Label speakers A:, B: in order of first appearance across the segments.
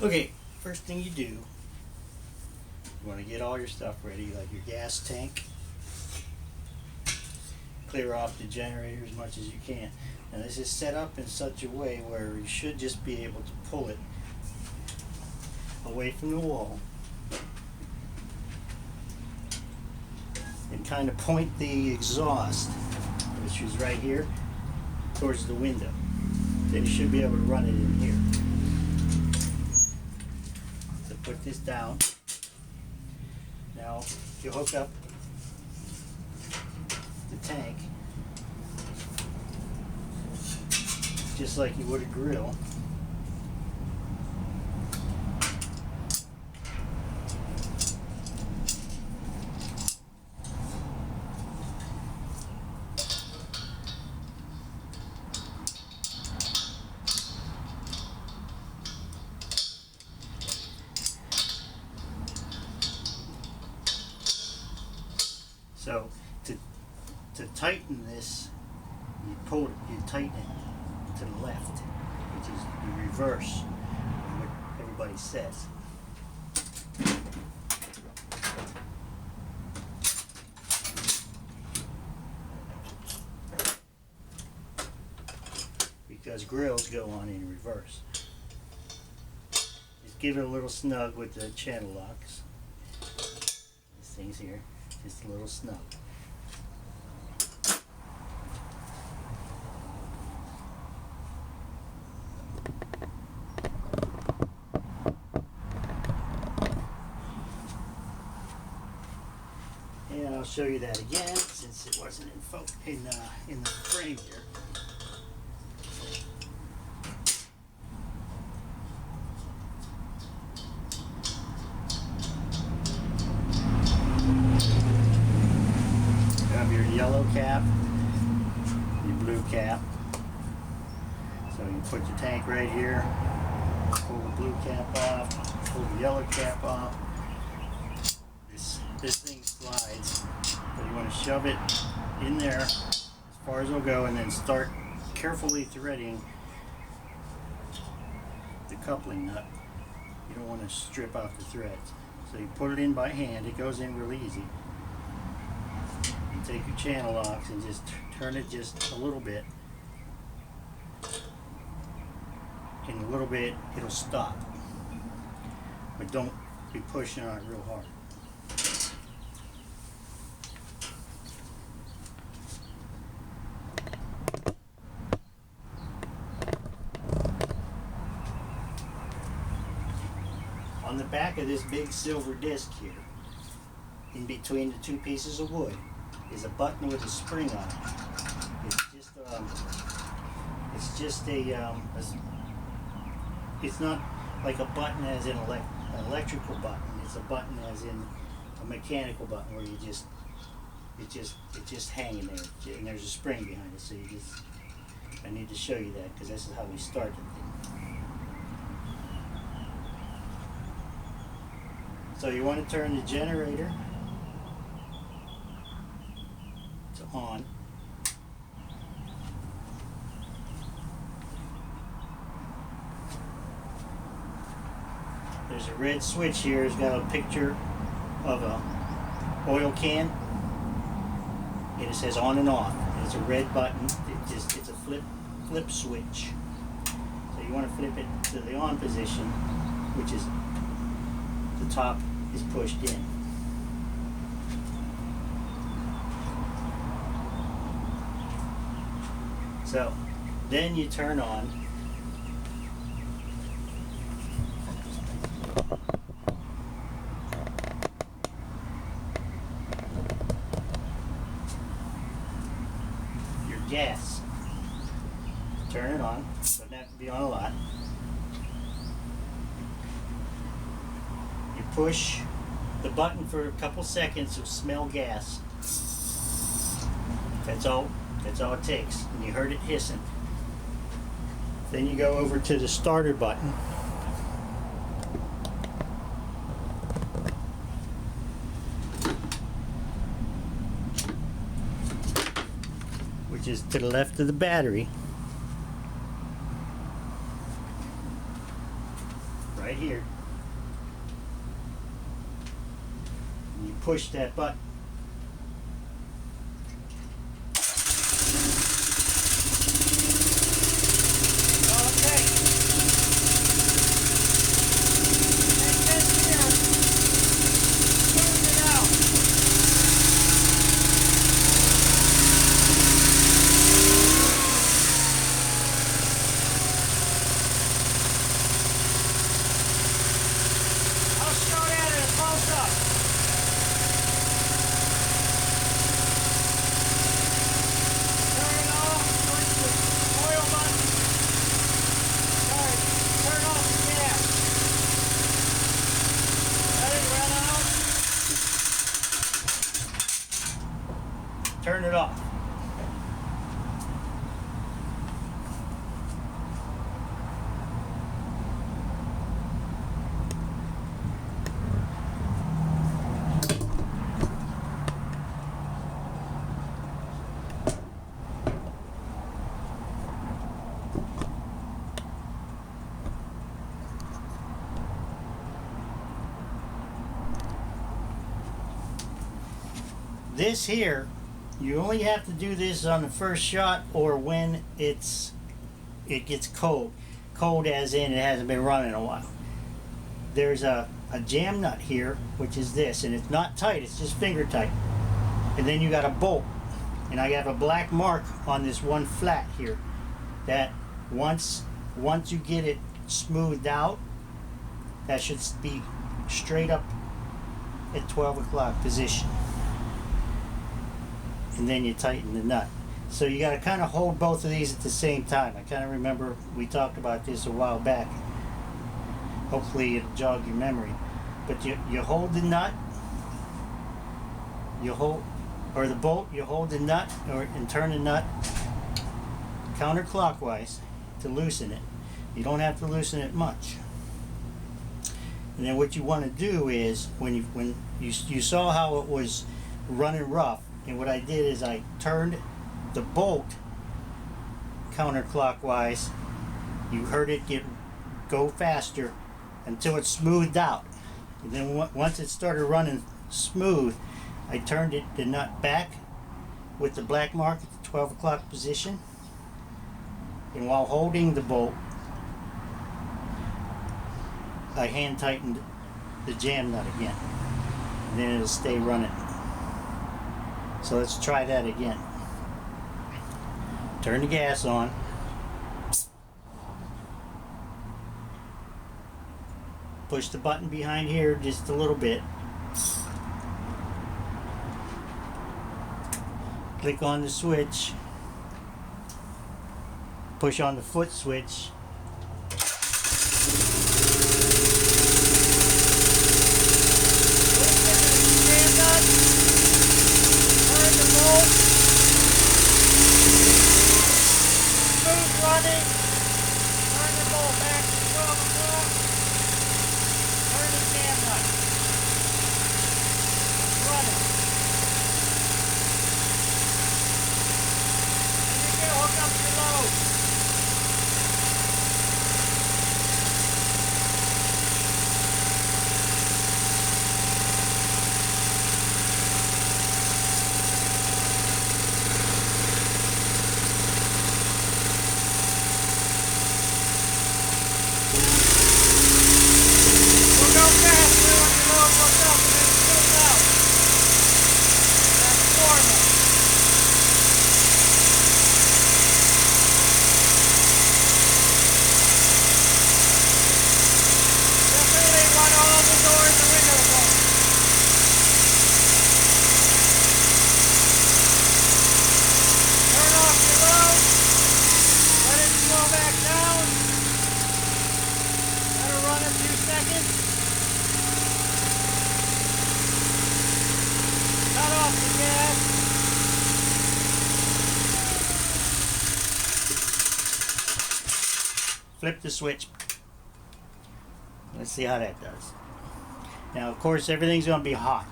A: Okay, first thing you do, you want to get all your stuff ready, like your gas tank. Clear off the generator as much as you can. Now this is set up in such a way where you should just be able to pull it away from the wall and kind of point the exhaust, which is right here, towards the window. Then you should be able to run it in here. So put this down. Now you hook up the tank just like you would a grill. So to tighten this, you tighten it to the left, which is the reverse of what everybody says. Because grills go on in reverse. Just give it a little snug with the channel locks. These things here, just a little snug. And I'll show you that again since it wasn't in the frame here. You have your yellow cap, your blue cap. So you put your tank right here, pull the blue cap off, pull the yellow cap off. This thing slides, but you want to shove it in there as far as it'll go and then start carefully threading the coupling nut. You don't want to strip out the threads. So you put it in by hand, it goes in real easy. You take your channel locks and just turn it just a little bit. In a little bit it'll stop. But don't be pushing on it real hard. On the back of this big silver disc here, in between the two pieces of wood, is a button with a spring on it. It's not like a button as in an electrical button. It's a button as in a mechanical button where it's just hanging there, and there's a spring behind it. So I need to show you that because this is how we start the thing. So you want to turn the generator to on. There's a red switch here. It's got a picture of a oil can, and it says on and off. And it's a red button. It's a flip switch. So you want to flip it to the on position, which is the top is pushed in. So then you turn on your gas. Turn it on. Doesn't have to be on a lot. Push the button for a couple seconds to smell gas. That's all it takes. And you heard it hissing. Then you go over to the starter button. Which is to the left of the battery. Right right here. And you push that button. Okay. And this here, smooth it out. I'll show that in a close-up. Turn it off, push the oil button. Sorry, turn off the gas. Let it run out. Turn it off. This here, you only have to do this on the first shot or when it gets cold. Cold as in it hasn't been running a while. There's a jam nut here, which is this, and it's not tight, it's just finger tight. And then you got a bolt. And I have a black mark on this one flat here that once you get it smoothed out, that should be straight up at 12 o'clock position. And then you tighten the nut. So you got to kind of hold both of these at the same time. I kind of remember we talked about this a while back. Hopefully it'll jog your memory. But you hold the nut, or the bolt, you hold the nut and turn the nut counterclockwise to loosen it. You don't have to loosen it much. And then what you want to do is, when you saw how it was running rough, and what I did is I turned the bolt counterclockwise. You heard it go faster until it smoothed out. And then once it started running smooth, I turned the nut back with the black mark at the 12 o'clock position. And while holding the bolt, I hand tightened the jam nut again. And then it'll stay running. So let's try that again. Turn the gas on. Push the button behind here just a little bit. Click on the switch. Push on the foot switch. Running. Turn the bolt back to 12 o'clock. Turn the jam nut. It's running. And you're going to hook up your load. Flip the switch. Let's see how that does. Now, of course, everything's going to be hot.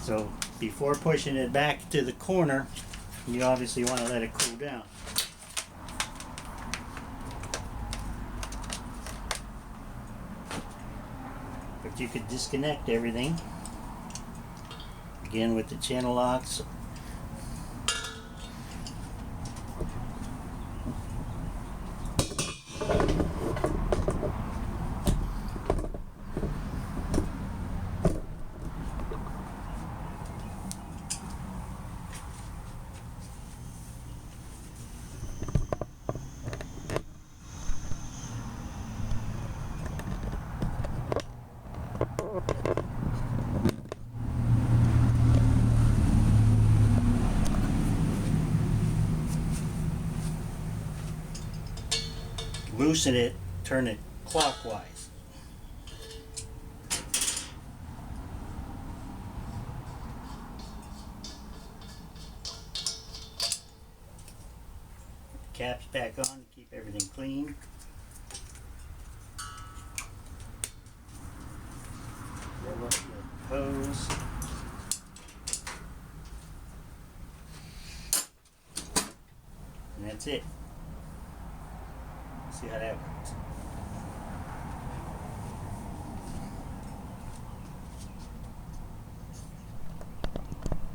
A: So before pushing it back to the corner, you obviously want to let it cool down. But you could disconnect everything again with the channel locks. Loosen it, turn it clockwise. Put the caps back on to keep everything clean. Roll up the hose. And that's it. See how that works.